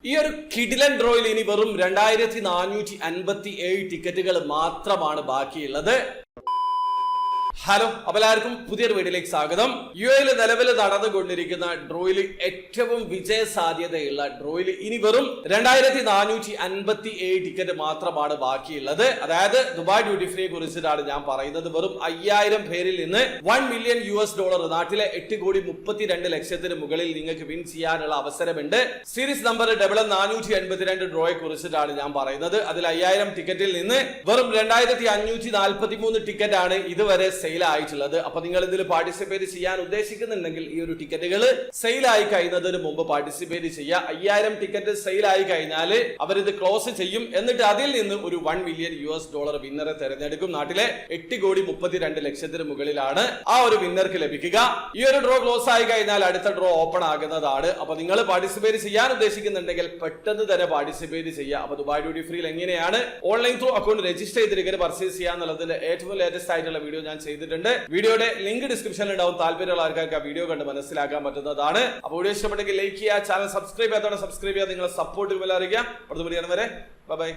ഈ ഒരു കിഡിലൻ ഡ്രോയിൽ ഇനി വെറും 2457 ടിക്കറ്റുകൾ മാത്രമാണ് ബാക്കിയുള്ളത്. ഹലോ, അപ്പോൾ എല്ലാവർക്കും പുതിയൊരു വീഡിയോയിലേക്ക് സ്വാഗതം. യുഎയിൽ നിലവിൽ നടന്നുകൊണ്ടിരിക്കുന്ന ഡ്രോയിൽ ഏറ്റവും വിജയ സാധ്യതയുള്ള ഡ്രോയിൽ ഇനി വെറും 2457 ടിക്കറ്റ് മാത്രമാണ് ബാക്കിയുള്ളത്. അതായത് ദുബായ് ഡ്യൂട്ടി ഫ്രീയെ കുറിച്ചിട്ടാണ് ഞാൻ പറയുന്നത്. വെറും 5000 പേരിൽ നിന്ന് $1 മില്യൺ നാട്ടിലെ 8,32,00,000 മുകളിൽ നിങ്ങൾക്ക് വിൻ ചെയ്യാനുള്ള അവസരമുണ്ട്. സീരീസ് നമ്പർ 482 ഡ്രോയെ കുറിച്ചിട്ടാണ് ഞാൻ പറയുന്നത്. അതിൽ 5000 ടിക്കറ്റിൽ നിന്ന് വെറും 2543 ടിക്കറ്റ് ആണ് ഇതുവരെ സെയിൽ ആയിട്ടുള്ളത്. അപ്പൊ നിങ്ങൾ ഇതിൽ പാർട്ടിസിപ്പേറ്റ് ചെയ്യാൻ ഉദ്ദേശിക്കുന്നുണ്ടെങ്കിൽ ഈ ഒരു ടിക്കറ്റുകൾ സെയിൽ ആയി കഴിയുന്നതിന് മുമ്പ് പാർട്ടിസിപ്പേറ്റ് ചെയ്യുക. 5000 ടിക്കറ്റ് സെയിൽ ആയി കഴിഞ്ഞാൽ അവരിത് ക്ലോസ് ചെയ്യും. എന്നിട്ട് അതിൽ നിന്ന് ഒരു $1 മില്യൺ വിന്നറെ തെരഞ്ഞെടുക്കും. നാട്ടിലെ 8,32,00,000 മുകളിലാണ് ആ ഒരു വിന്നർക്ക് ലഭിക്കുക. ഈ ഒരു ഡ്രോ ക്ലോസ് ആയി കഴിഞ്ഞാൽ അടുത്ത ഡ്രോ ഓപ്പൺ ആകുന്നതാണ്. അപ്പൊ നിങ്ങൾ പാർട്ടിസിപ്പേറ്റ് ചെയ്യാൻ ഉദ്ദേശിക്കുന്നുണ്ടെങ്കിൽ പെട്ടെന്ന് തന്നെ പാർട്ടിസിപ്പേറ്റ് ചെയ്യുക. അപ്പൊ ദുബായ് ഡ്യൂട്ടി ഫ്രീയിൽ എങ്ങനെയാണ് ഓൺലൈൻ ത്രൂ അക്കൗണ്ട് രജിസ്റ്റർ ചെയ്തിരിക്കുന്നത് പർച്ചേസ് ചെയ്യാന്നുള്ളതിന്റെ ഏറ്റവും ലേറ്റസ്റ്റ് ആയിട്ടുള്ള വീഡിയോ ഞാൻ ചെയ്തിട്ടുണ്ട്. വീഡിയോയുടെ ലിങ്ക് ഡിസ്ക്രിപ്ഷനിൽ ഉണ്ടാവും. താല്പര്യമുള്ള ആൾക്കാർക്ക് ആ വീഡിയോ കണ്ട് മനസ്സിലാക്കാൻ പറ്റുന്നതാണ്. അപ്പോൾ വീഡിയോ ഇഷ്ടപ്പെട്ടെങ്കിൽ ലൈക്ക് ചെയ്യുക, ചാനൽ സബ്സ്ക്രൈബ് ചെയ്യാത്തവരെ സബ്സ്ക്രൈബ് ചെയ്യുക, നിങ്ങളെ സപ്പോർട്ട് അറിയിക്കുക. അടുത്ത വീഡിയോ വരെ ബൈ.